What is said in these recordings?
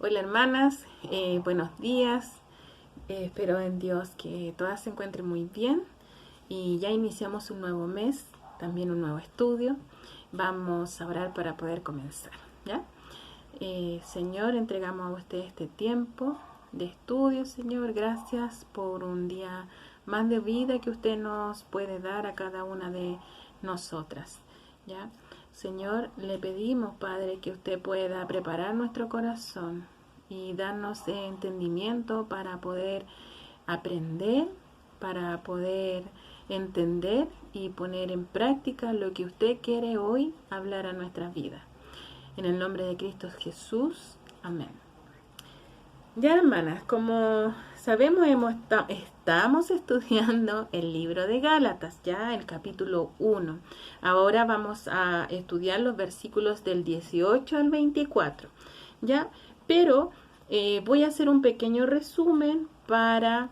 Hola hermanas, buenos días. Espero en Dios que todas se encuentren muy bien y ya iniciamos un nuevo mes, también un nuevo estudio. Vamos a orar para poder comenzar, ¿ya? Señor, entregamos a usted este tiempo de estudio, Señor. Gracias por un día más de vida que usted nos puede dar a cada una de nosotras, ¿ya? Señor, le pedimos, Padre, que usted pueda preparar nuestro corazón y darnos entendimiento para poder aprender, para poder entender y poner en práctica lo que usted quiere hoy hablar a nuestras vidas. En el nombre de Cristo Jesús. Amén. Ya hermanas, como sabemos, estamos estudiando el libro de Gálatas, ya el capítulo 1. Ahora vamos a estudiar los versículos del 18 al 24, ya, pero voy a hacer un pequeño resumen para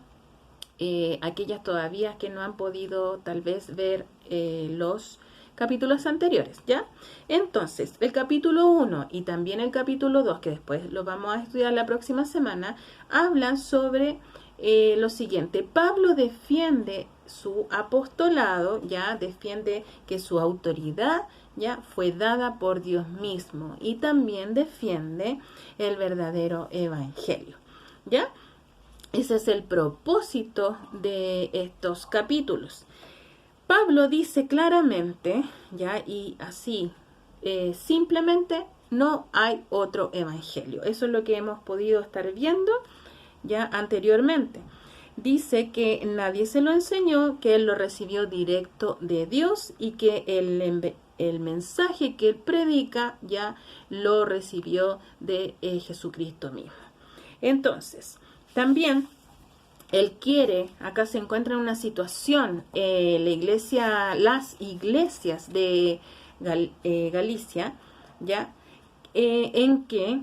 aquellas todavía que no han podido tal vez ver los capítulos anteriores, ¿ya? Entonces, el capítulo 1 y también el capítulo 2, que después lo vamos a estudiar la próxima semana, hablan sobre lo siguiente. Pablo defiende su apostolado, ya defiende que su autoridad ya fue dada por Dios mismo y también defiende el verdadero evangelio, ¿ya? Ese es el propósito de estos capítulos. Pablo dice claramente, ya, y así, simplemente no hay otro evangelio. Eso es lo que hemos podido estar viendo ya anteriormente. Dice que nadie se lo enseñó, que él lo recibió directo de Dios y que el mensaje que él predica ya lo recibió de Jesucristo mismo. Entonces, también él quiere, acá se encuentra en una situación, las iglesias de Galicia, ya, en que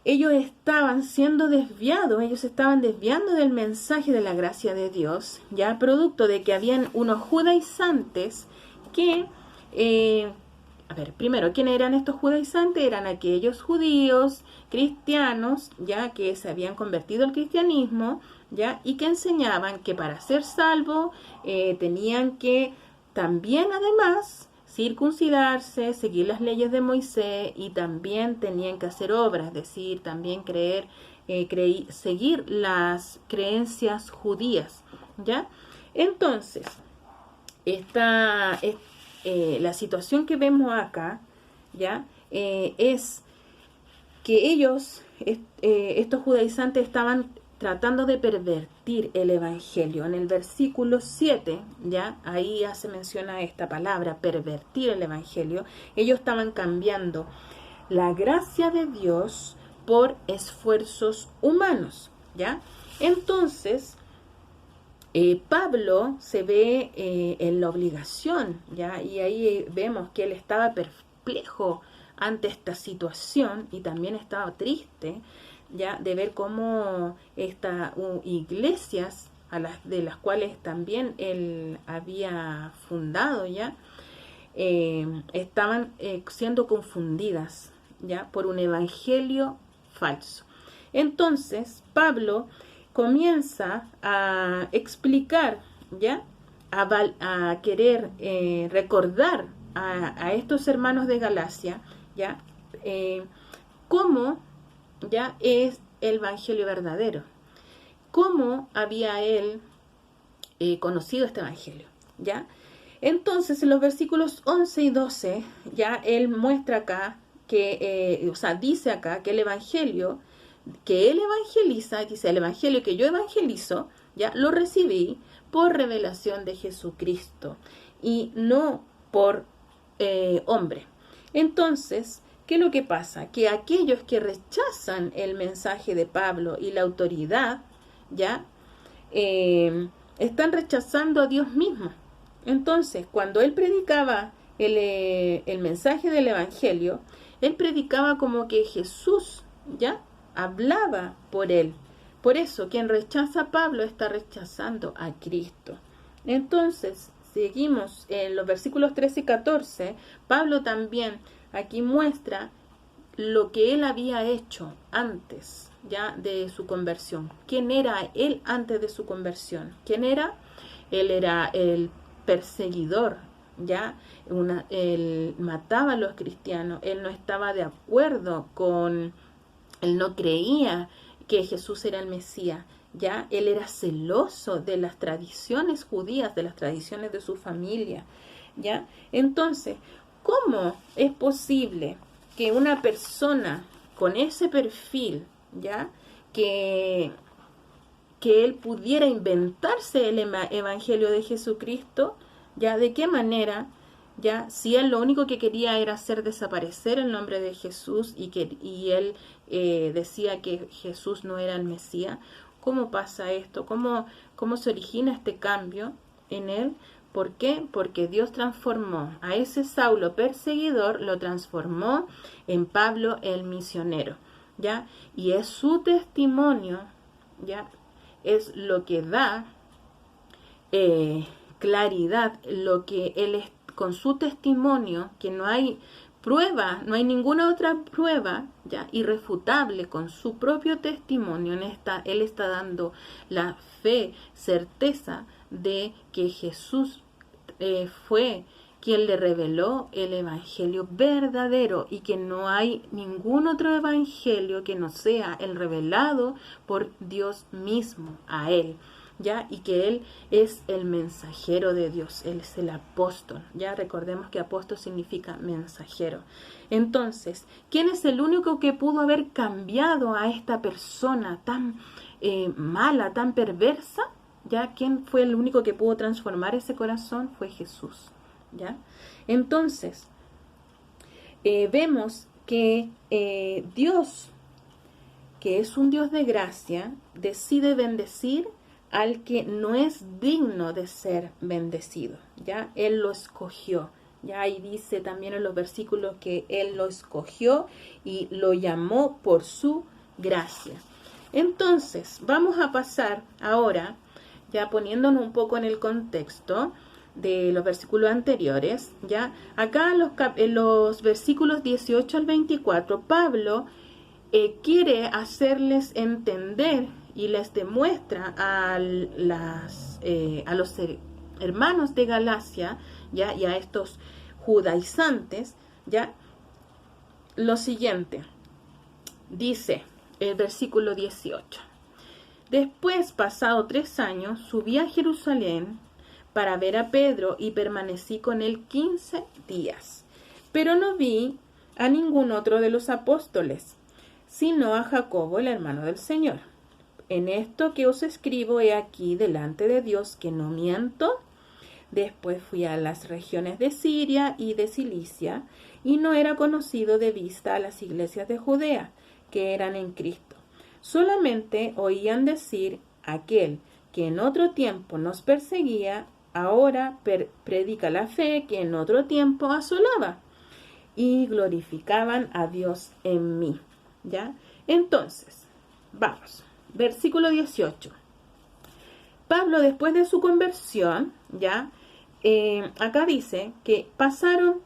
ellos estaban siendo desviados, ellos estaban desviando del mensaje de la gracia de Dios, ya, producto de que habían unos judaizantes que, primero, ¿quiénes eran estos judaizantes? Eran aquellos judíos cristianos, ya, que se habían convertido al cristianismo, ya, y que enseñaban que para ser salvo tenían que también además circuncidarse, seguir las leyes de Moisés y también tenían que hacer obras, es decir, también seguir las creencias judías, ¿ya? Entonces, la situación que vemos acá, ¿ya? Es que ellos, estos judaizantes, estaban tratando de pervertir el evangelio. En el versículo 7, ya, ahí ya se menciona esta palabra, pervertir el evangelio. Ellos estaban cambiando la gracia de Dios por esfuerzos humanos, ya. Entonces, Pablo se ve en la obligación, ya, y ahí vemos que él estaba perplejo ante esta situación y también estaba triste, ya, de ver cómo estas iglesias de las cuales también él había fundado, ya, estaban siendo confundidas, ya, por un evangelio falso. Entonces Pablo comienza a explicar, ya, a querer recordar a estos hermanos de Galacia, ya, cómo ya es el evangelio verdadero, cómo había él conocido este evangelio, ya. Entonces, en los versículos 11 y 12, ya él muestra acá que, dice acá que el evangelio que él evangeliza, dice, el evangelio que yo evangelizo, ya lo recibí por revelación de Jesucristo y no por hombre. Entonces, ¿qué es lo que pasa? Que aquellos que rechazan el mensaje de Pablo y la autoridad, ya, están rechazando a Dios mismo. Entonces, cuando él predicaba el mensaje del evangelio, él predicaba como que Jesús, ya, hablaba por él. Por eso, quien rechaza a Pablo está rechazando a Cristo. Entonces, seguimos en los versículos 13 y 14. Pablo también aquí muestra lo que él había hecho antes ya de su conversión. ¿Quién era él antes de su conversión? ¿Quién era? Él era el perseguidor, ya, él mataba a los cristianos, él no estaba de acuerdo con, él no creía que Jesús era el Mesías, ya, él era celoso de las tradiciones judías, de las tradiciones de su familia, ya. Entonces, ¿cómo es posible que una persona con ese perfil, ya, que él pudiera inventarse el evangelio de Jesucristo? ¿Ya? ¿De qué manera? ¿Ya? Si él lo único que quería era hacer desaparecer el nombre de Jesús y él decía que Jesús no era el Mesías, ¿cómo pasa esto? ¿Cómo se origina este cambio en él? ¿Por qué? Porque Dios transformó a ese Saulo perseguidor, lo transformó en Pablo el misionero, ¿ya? Y es su testimonio, ¿ya? Es lo que da claridad, lo que él es con su testimonio, que no hay prueba, no hay ninguna otra prueba ya irrefutable, con su propio testimonio, él está dando la fe, certeza de que Jesús fue quien le reveló el evangelio verdadero y que no hay ningún otro evangelio que no sea el revelado por Dios mismo a él, ¿ya? Y que él es el mensajero de Dios, él es el apóstol, ¿ya? Recordemos que apóstol significa mensajero. Entonces, ¿quién es el único que pudo haber cambiado a esta persona tan mala, tan perversa? ¿Ya? ¿Quién fue el único que pudo transformar ese corazón? Fue Jesús, ¿ya? Entonces, vemos que Dios, que es un Dios de gracia, decide bendecir al que no es digno de ser bendecido, ¿ya? Él lo escogió, ya ahí dice también en los versículos que Él lo escogió y lo llamó por su gracia. Entonces, vamos a pasar ahora, ya poniéndonos un poco en el contexto de los versículos anteriores, ya acá en los versículos 18 al 24, Pablo quiere hacerles entender y les demuestra a los hermanos de Galacia, ya, y a estos judaizantes, ya, lo siguiente. Dice el versículo 18: Después, pasado 3 años, subí a Jerusalén para ver a Pedro y permanecí con él 15 días. Pero no vi a ningún otro de los apóstoles, sino a Jacobo, el hermano del Señor. En esto que os escribo he aquí delante de Dios que no miento. Después fui a las regiones de Siria y de Cilicia, y no era conocido de vista a las iglesias de Judea, que eran en Cristo. Solamente oían decir: aquel que en otro tiempo nos perseguía, ahora predica la fe que en otro tiempo asolaba. Y glorificaban a Dios en mí. ¿Ya? Entonces, vamos. Versículo 18. Pablo, después de su conversión, ya, acá dice que pasó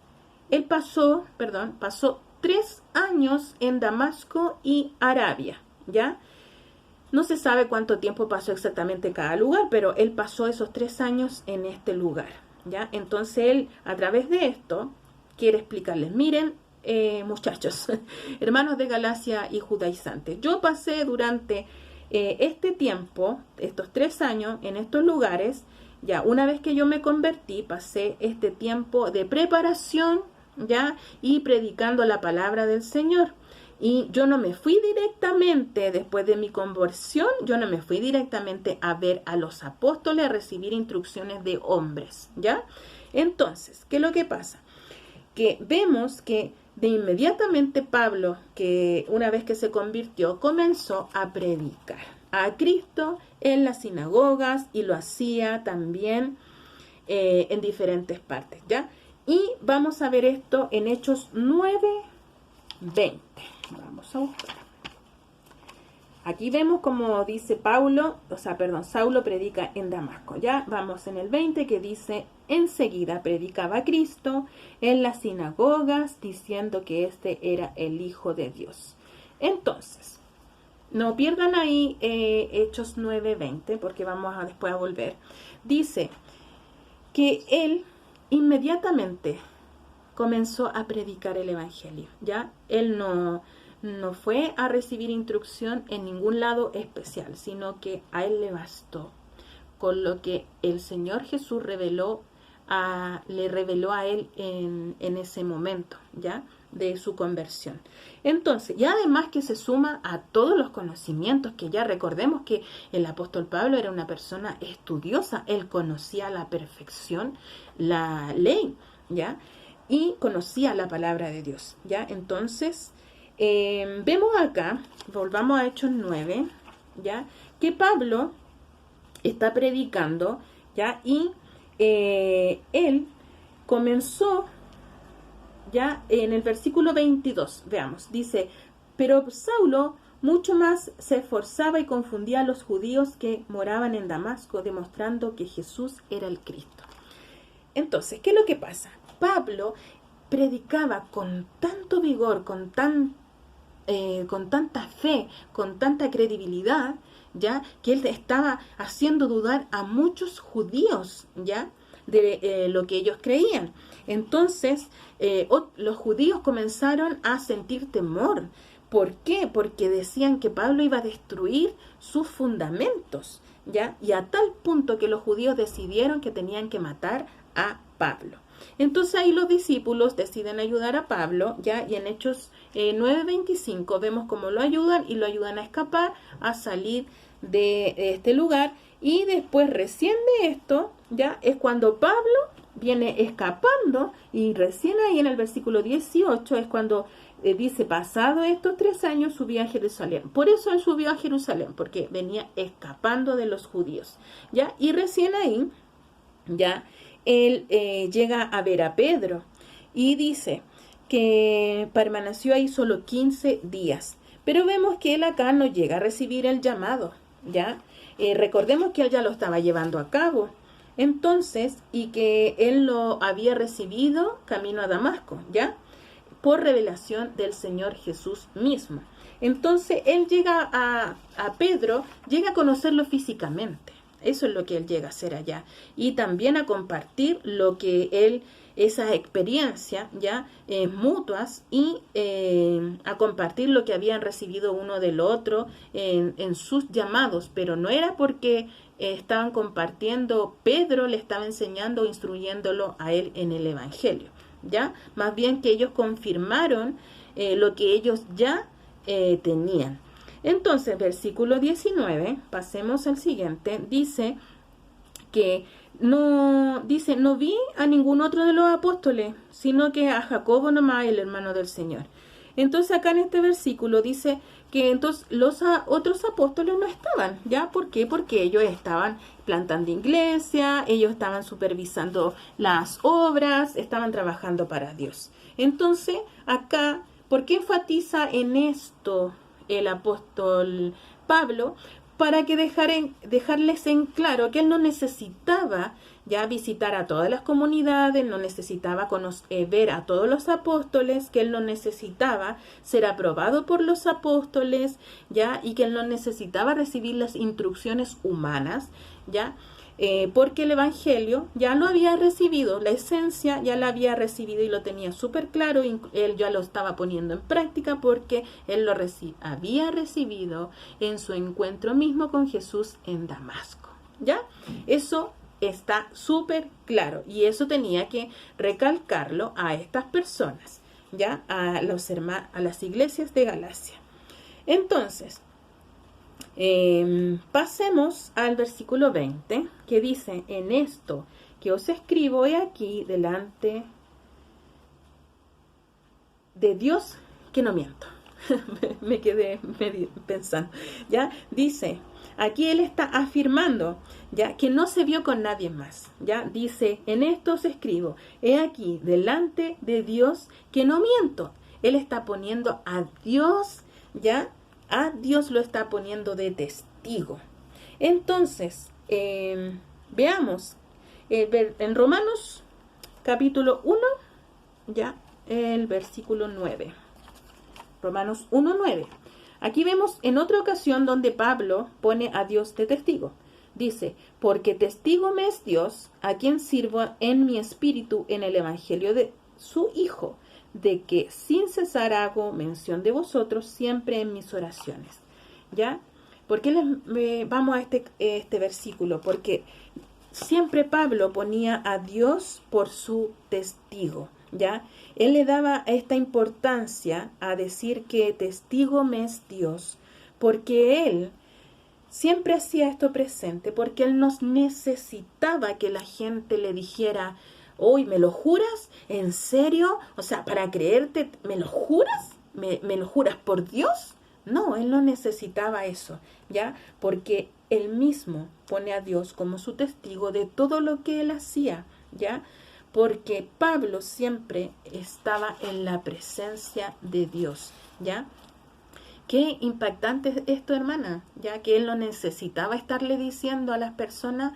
3 años en Damasco y Arabia, ¿ya? No se sabe cuánto tiempo pasó exactamente en cada lugar, pero él pasó esos 3 años en este lugar, ¿ya? Entonces él, a través de esto, quiere explicarles: miren, muchachos, hermanos de Galacia y judaizantes, yo pasé durante este tiempo, estos 3 años en estos lugares, ya, una vez que yo me convertí, pasé este tiempo de preparación, ya, y predicando la palabra del Señor. Y yo no me fui directamente, después de mi conversión, yo no me fui directamente a ver a los apóstoles, a recibir instrucciones de hombres, ¿ya? Entonces, ¿qué es lo que pasa? Que vemos que de inmediatamente Pablo, que una vez que se convirtió, comenzó a predicar a Cristo en las sinagogas, y lo hacía también en diferentes partes, ¿ya? Y vamos a ver esto en Hechos 9:20. Vamos a buscar. aquí vemos como dice Saulo predica en Damasco. Ya vamos en el 20 que dice, enseguida predicaba a Cristo en las sinagogas diciendo que este era el Hijo de Dios. Entonces, no pierdan ahí Hechos 9:20 porque vamos después a volver. Dice que él inmediatamente comenzó a predicar el evangelio. Ya él no fue a recibir instrucción en ningún lado especial, sino que a él le bastó con lo que el Señor Jesús le reveló a él en ese momento, ya, de su conversión. Entonces, y además que se suma a todos los conocimientos que ya recordemos que el apóstol Pablo era una persona estudiosa, él conocía a la perfección la ley, ya, y conocía la palabra de Dios, ya. Entonces, vemos acá, volvamos a Hechos 9, ya, que Pablo está predicando, ya, y él comenzó, ya, en el versículo 22, veamos, dice, pero Saulo mucho más se esforzaba y confundía a los judíos que moraban en Damasco, demostrando que Jesús era el Cristo. Entonces, ¿qué es lo que pasa? Pablo predicaba con tanto vigor, con tanta fe, con tanta credibilidad, ya, que él estaba haciendo dudar a muchos judíos, ya, de lo que ellos creían. Entonces, los judíos comenzaron a sentir temor. ¿Por qué? Porque decían que Pablo iba a destruir sus fundamentos, ya, y a tal punto que los judíos decidieron que tenían que matar a Pablo. Entonces ahí los discípulos deciden ayudar a Pablo, ya, y en Hechos 9:25 vemos cómo lo ayudan y lo ayudan a escapar, a salir de este lugar, y después recién de esto, ya, es cuando Pablo viene escapando, y recién ahí en el versículo 18 es cuando dice, pasado estos 3 años subí a Jerusalén. Por eso él subió a Jerusalén, porque venía escapando de los judíos, ya, y recién ahí, ya, él llega a ver a Pedro y dice que permaneció ahí solo 15 días. Pero vemos que él acá no llega a recibir el llamado, ¿ya? Recordemos que él ya lo estaba llevando a cabo. Entonces, y que él lo había recibido camino a Damasco, ¿ya? Por revelación del Señor Jesús mismo. Entonces, él llega a Pedro, llega a conocerlo físicamente. Eso es lo que él llega a hacer allá. Y también a compartir lo que él, esas experiencias ya mutuas, y a compartir lo que habían recibido uno del otro en sus llamados. Pero no era porque estaban compartiendo, Pedro le estaba enseñando, instruyéndolo a él en el Evangelio, ¿ya? Más bien que ellos confirmaron lo que ellos ya tenían. Entonces, versículo 19, pasemos al siguiente, dice que no vi a ningún otro de los apóstoles, sino que a Jacobo nomás, el hermano del Señor. Entonces, acá en este versículo dice que entonces los otros apóstoles no estaban, ¿ya? ¿Por qué? Porque ellos estaban plantando iglesia, ellos estaban supervisando las obras, estaban trabajando para Dios. Entonces, acá, ¿por qué enfatiza en esto el apóstol Pablo? Para que dejarles en claro que él no necesitaba ya visitar a todas las comunidades, no necesitaba ver a todos los apóstoles, que él no necesitaba ser aprobado por los apóstoles, ya, y que él no necesitaba recibir las instrucciones humanas, ya, porque el Evangelio ya lo había recibido, la esencia ya la había recibido y lo tenía súper claro, y él ya lo estaba poniendo en práctica porque él lo había recibido en su encuentro mismo con Jesús en Damasco, ¿ya? Eso está súper claro y eso tenía que recalcarlo a estas personas, ¿ya? A las iglesias de Galacia. Entonces, pasemos al versículo 20, que dice, en esto que os escribo he aquí delante de Dios que no miento. Me quedé pensando, ya, dice, aquí él está afirmando, ya, que no se vio con nadie más, ya, dice, en esto os escribo, he aquí delante de Dios que no miento. Él está poniendo a Dios, ya, a Dios lo está poniendo de testigo. Entonces, veamos, en Romanos capítulo 1, ya el versículo 9. Romanos 1:9. Aquí vemos en otra ocasión donde Pablo pone a Dios de testigo. Dice, porque testigo me es Dios, a quien sirvo en mi espíritu en el evangelio de su Hijo, de que sin cesar hago mención de vosotros siempre en mis oraciones. ¿Ya? ¿Por qué vamos a este versículo? Porque siempre Pablo ponía a Dios por su testigo. ¿Ya? Él le daba esta importancia a decir que testigo me es Dios, porque él siempre hacía esto presente, porque él nos necesitaba que la gente le dijera, hoy, ¿me lo juras? ¿En serio? O sea, para creerte, ¿me lo juras? ¿Me lo juras por Dios? No, él no necesitaba eso, ¿ya? Porque él mismo pone a Dios como su testigo de todo lo que él hacía, ¿ya? Porque Pablo siempre estaba en la presencia de Dios, ¿ya? Qué impactante es esto, hermana, ya que él no necesitaba estarle diciendo a las personas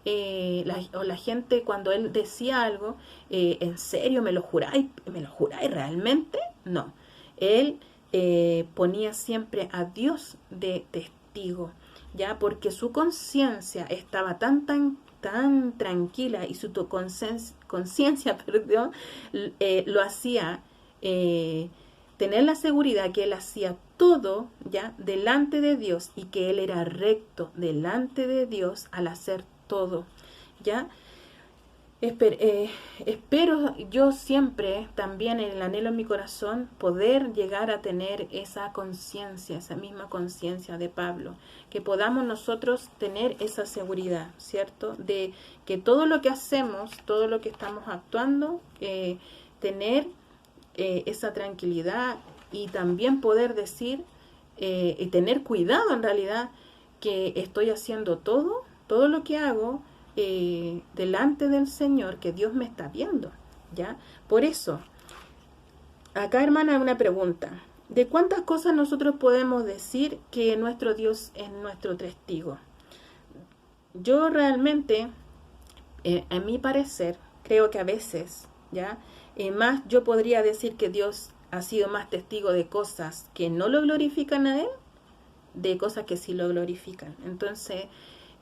o la gente cuando él decía algo, ¿en serio me lo juráis realmente? No, él ponía siempre a Dios de testigo, ya, porque su conciencia estaba tan tranquila y su conciencia, perdón, lo hacía tener la seguridad que él hacía todo ya delante de Dios y que él era recto delante de Dios al hacer todo, ya. Espero yo siempre también en el anhelo en mi corazón poder llegar a tener esa conciencia, esa misma conciencia de Pablo, que podamos nosotros tener esa seguridad, ¿cierto? De que todo lo que hacemos, todo lo que estamos actuando, tener esa tranquilidad y también poder decir y tener cuidado en realidad que estoy haciendo todo lo que hago delante del Señor, que Dios me está viendo, ¿ya? Por eso, acá, hermana, hay una pregunta. ¿De cuántas cosas nosotros podemos decir que nuestro Dios es nuestro testigo? Yo realmente, a mi parecer, creo que a veces, ¿ya? Más yo podría decir que Dios ha sido más testigo de cosas que no lo glorifican a Él, de cosas que sí lo glorifican. Entonces,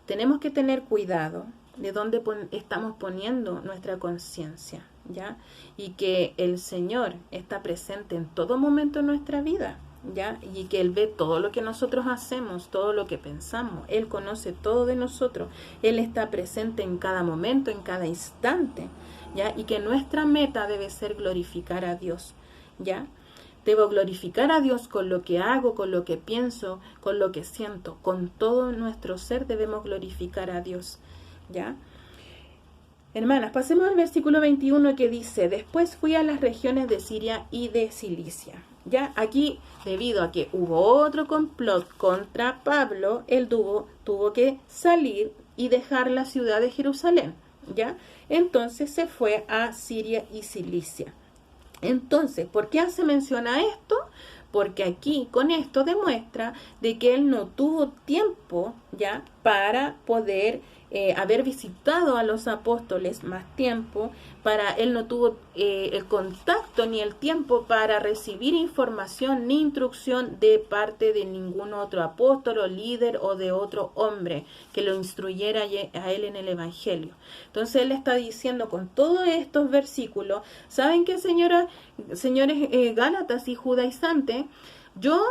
tenemos que tener cuidado de dónde estamos poniendo nuestra conciencia, ¿ya? Y que el Señor está presente en todo momento en nuestra vida, ¿ya? Y que Él ve todo lo que nosotros hacemos, todo lo que pensamos. Él conoce todo de nosotros. Él está presente en cada momento, en cada instante, ¿ya? Y que nuestra meta debe ser glorificar a Dios, ¿ya? Debo glorificar a Dios con lo que hago, con lo que pienso, con lo que siento. Con todo nuestro ser debemos glorificar a Dios, ¿ya? Hermanas, pasemos al versículo 21 que dice, después fui a las regiones de Siria y de Cilicia. Ya aquí, debido a que hubo otro complot contra Pablo, él tuvo que salir y dejar la ciudad de Jerusalén, ¿ya? Entonces se fue a Siria y Cilicia. Entonces, ¿por qué hace mención a esto? Porque aquí con esto demuestra de que él no tuvo tiempo ya para poder haber visitado a los apóstoles más tiempo, él no tuvo el contacto ni el tiempo para recibir información ni instrucción de parte de ningún otro apóstol o líder o de otro hombre que lo instruyera a él en el evangelio. Entonces él está diciendo con todos estos versículos, ¿saben qué, señores gálatas y judaizantes? Yo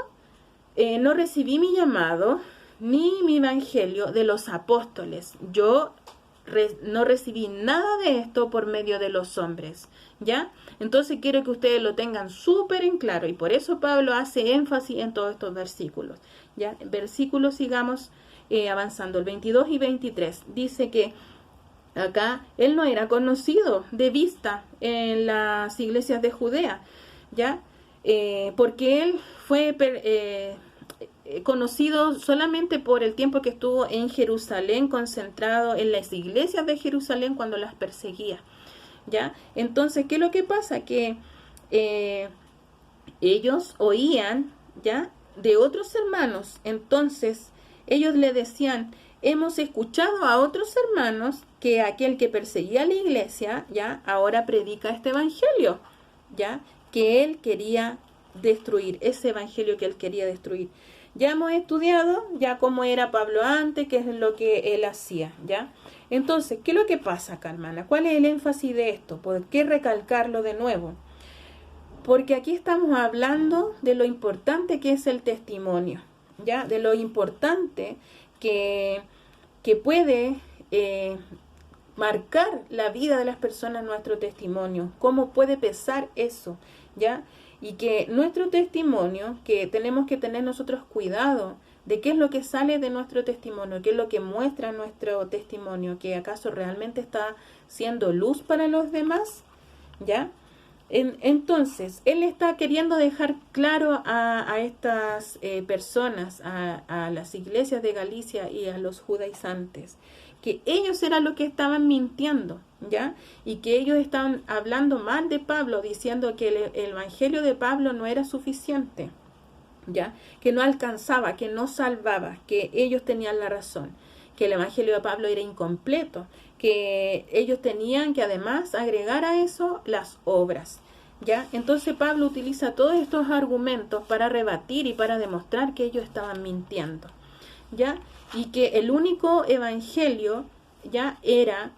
no recibí mi llamado ni mi evangelio de los apóstoles. Yo no recibí nada de esto por medio de los hombres, ¿ya? Entonces quiero que ustedes lo tengan súper en claro y por eso Pablo hace énfasis en todos estos versículos, ¿ya? Versículos, sigamos avanzando, el 22 y 23. Dice que acá él no era conocido de vista en las iglesias de Judea, ¿ya? Porque él fue conocido solamente por el tiempo que estuvo en Jerusalén, concentrado en las iglesias de Jerusalén cuando las perseguía, ¿ya? Entonces, ¿qué es lo que pasa? Que ellos oían, ¿ya?, de otros hermanos. Entonces ellos le decían, hemos escuchado a otros hermanos que aquel que perseguía la iglesia, ya, ahora predica este evangelio, ya, que él quería destruir, ese evangelio que él quería destruir. Ya hemos estudiado ya cómo era Pablo antes, qué es lo que él hacía, ya. Entonces, ¿qué es lo que pasa acá, hermana? ¿Cuál es el énfasis de esto? ¿Por qué recalcarlo de nuevo? Porque aquí estamos hablando de lo importante que es el testimonio, ya, de lo importante que puede marcar la vida de las personas nuestro testimonio, cómo puede pesar eso, ¿ya? Y que nuestro testimonio, que tenemos que tener nosotros cuidado de qué es lo que sale de nuestro testimonio, qué es lo que muestra nuestro testimonio, que acaso realmente está siendo luz para los demás, ¿ya? Entonces, él está queriendo dejar claro a estas personas, a las iglesias de Galicia y a los judaizantes, que ellos eran los que estaban mintiendo, ¿ya? Y que ellos estaban hablando mal de Pablo, diciendo que el evangelio de Pablo no era suficiente, ¿ya? Que no alcanzaba, que no salvaba, que ellos tenían la razón, que el evangelio de Pablo era incompleto, que ellos tenían que además agregar a eso las obras, ¿ya? Entonces Pablo utiliza todos estos argumentos para rebatir y para demostrar que ellos estaban mintiendo, ¿ya? Y que el único evangelio ya era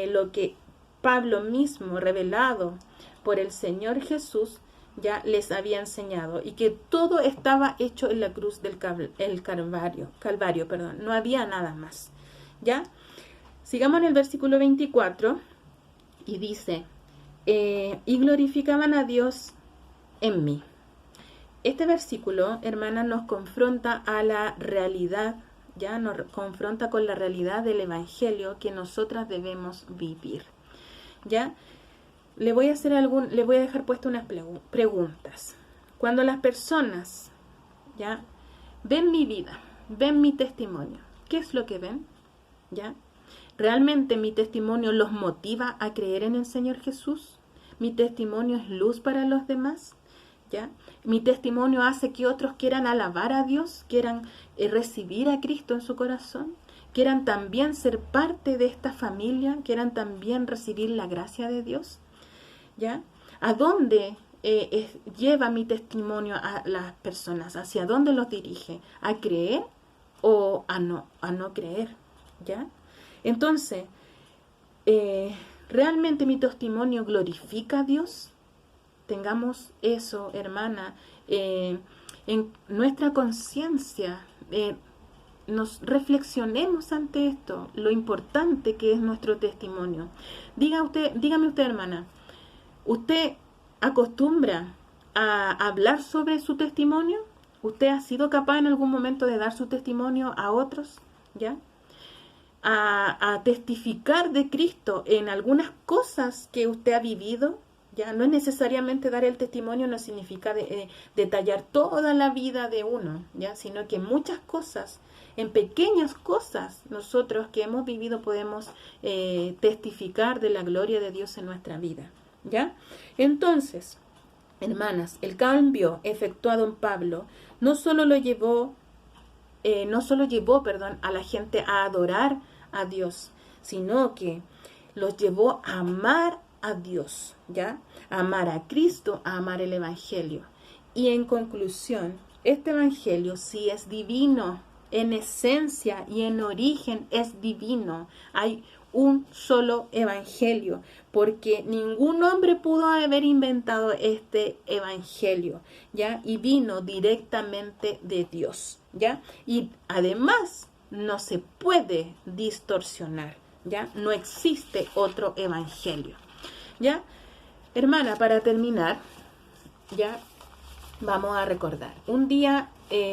lo que Pablo mismo, revelado por el Señor Jesús, ya les había enseñado, y que todo estaba hecho en la cruz del Calvario, no había nada más, ¿ya? Sigamos en el versículo 24, y dice, y glorificaban a Dios en mí. Este versículo, hermana, nos confronta a la realidad, ya nos confronta con la realidad del evangelio que nosotras debemos vivir, ¿ya? Le voy a dejar puesto unas preguntas. Cuando las personas, ya, ven mi vida, ven mi testimonio, ¿qué es lo que ven? ¿Ya? ¿Realmente mi testimonio los motiva a creer en el Señor Jesús? ¿Mi testimonio es luz para los demás? ¿Ya? ¿Mi testimonio hace que otros quieran alabar a Dios, quieran recibir a Cristo en su corazón? ¿Quieran también ser parte de esta familia? ¿Quieran también recibir la gracia de Dios? ¿Ya? ¿A dónde lleva mi testimonio a las personas? ¿Hacia dónde los dirige? ¿A creer o a no creer? ¿Ya? Entonces, ¿realmente mi testimonio glorifica a Dios? Tengamos eso, hermana, en nuestra conciencia, nos reflexionemos ante esto, lo importante que es nuestro testimonio. Dígame usted, hermana, ¿usted acostumbra a hablar sobre su testimonio? ¿Usted ha sido capaz en algún momento de dar su testimonio a otros? ¿Ya? A testificar de Cristo en algunas cosas que usted ha vivido, ya no es necesariamente dar el testimonio, no significa detallar toda la vida de uno, ya, sino que muchas cosas, en pequeñas cosas, nosotros que hemos vivido podemos testificar de la gloria de Dios en nuestra vida, ya. Entonces, hermanas, el cambio efectuado en Pablo no solo llevó a la gente a adorar a Dios, sino que los llevó a amar a Dios, ¿ya? A amar a Cristo, a amar el Evangelio. Y en conclusión, este Evangelio sí es divino, en esencia y en origen es divino. Hay un solo Evangelio, porque ningún hombre pudo haber inventado este Evangelio, ¿ya? Y vino directamente de Dios, ¿ya? Y además no se puede distorsionar, ¿ya? No existe otro Evangelio, ¿ya? Hermana, para terminar, ya vamos a recordar. Un día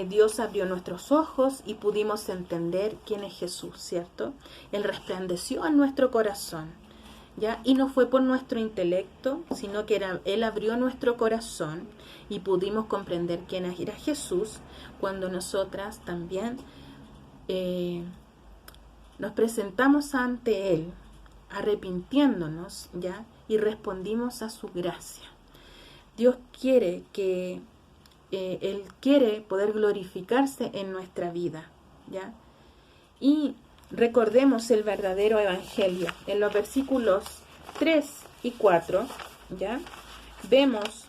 Dios abrió nuestros ojos y pudimos entender quién es Jesús, ¿cierto? Él resplandeció en nuestro corazón, ¿ya? Y no fue por nuestro intelecto, sino que Él abrió nuestro corazón y pudimos comprender quién era Jesús cuando nosotras también nos presentamos ante Él, arrepintiéndonos, ¿ya? Y respondimos a su gracia. Dios quiere que Él quiere poder glorificarse en nuestra vida, ¿ya? Y recordemos el verdadero evangelio. En los versículos 3 y 4, ¿ya? Vemos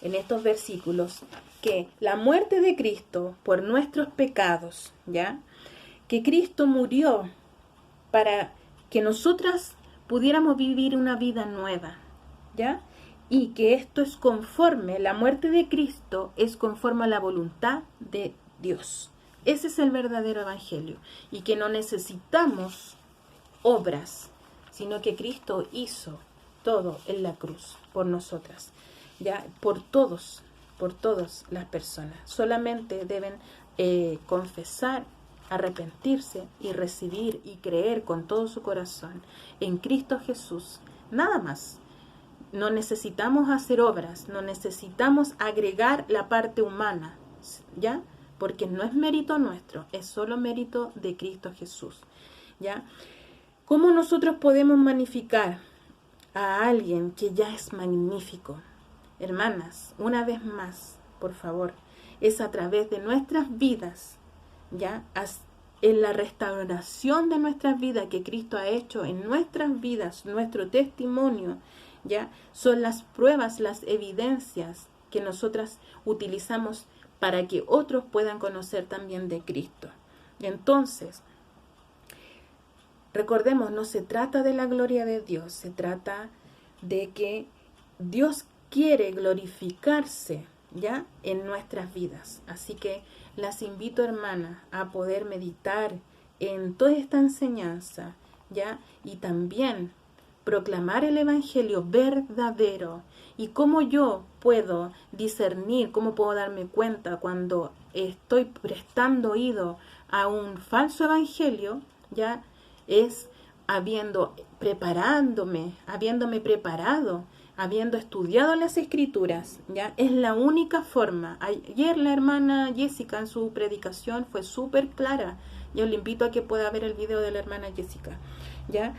en estos versículos que la muerte de Cristo por nuestros pecados, ¿ya? Que Cristo murió para que nosotras pudiéramos vivir una vida nueva, ¿ya? Y que esto es conforme, la muerte de Cristo es conforme a la voluntad de Dios. Ese es el verdadero evangelio. Y que no necesitamos obras, sino que Cristo hizo todo en la cruz por nosotras, ¿ya? Por todas las personas. Solamente deben confesar, arrepentirse y recibir y creer con todo su corazón en Cristo Jesús. Nada más. No necesitamos hacer obras, no necesitamos agregar la parte humana, ¿ya? Porque no es mérito nuestro, es solo mérito de Cristo Jesús, ¿ya? ¿Cómo nosotros podemos magnificar a alguien que ya es magnífico? Hermanas, una vez más, por favor, es a través de nuestras vidas, ¿ya? En la restauración de nuestras vidas que Cristo ha hecho en nuestras vidas, nuestro testimonio, ¿ya? Son las pruebas, las evidencias que nosotras utilizamos para que otros puedan conocer también de Cristo. Entonces, recordemos, no se trata de la gloria de Dios, se trata de que Dios quiere glorificarse, ¿ya? En nuestras vidas. Así que las invito, hermanas, a poder meditar en toda esta enseñanza, ¿ya? Y también proclamar el evangelio verdadero. Y cómo yo puedo discernir, cómo puedo darme cuenta cuando estoy prestando oído a un falso evangelio, ¿ya? Es habiéndome preparado, habiendo estudiado las escrituras, ¿ya? Es la única forma. Ayer la hermana Jessica en su predicación fue súper clara. Yo le invito a que pueda ver el video de la hermana Jessica, ¿ya?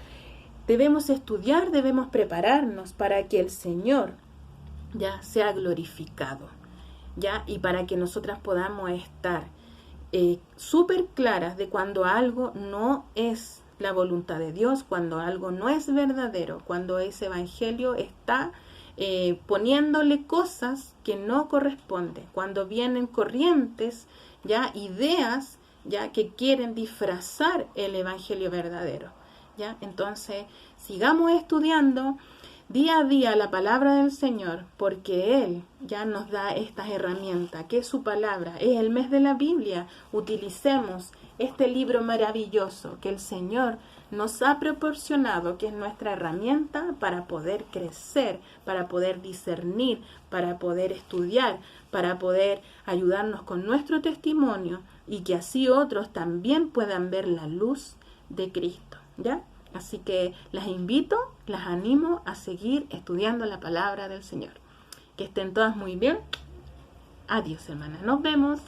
Debemos estudiar, debemos prepararnos para que el Señor ya sea glorificado, ¿ya? Y para que nosotras podamos estar súper claras de cuando algo no es la voluntad de Dios, cuando algo no es verdadero, cuando ese evangelio está poniéndole cosas que no corresponden, cuando vienen corrientes, ya ideas, ya que quieren disfrazar el evangelio verdadero, ya. Entonces sigamos estudiando día a día la palabra del Señor, porque Él ya nos da estas herramientas, que es su palabra, es el mes de la Biblia. Utilicemos este libro maravilloso que el Señor nos ha proporcionado, que es nuestra herramienta para poder crecer, para poder discernir, para poder estudiar, para poder ayudarnos con nuestro testimonio y que así otros también puedan ver la luz de Cristo, ¿ya? Así que las invito, las animo a seguir estudiando la palabra del Señor. Que estén todas muy bien. Adiós, hermanas. Nos vemos.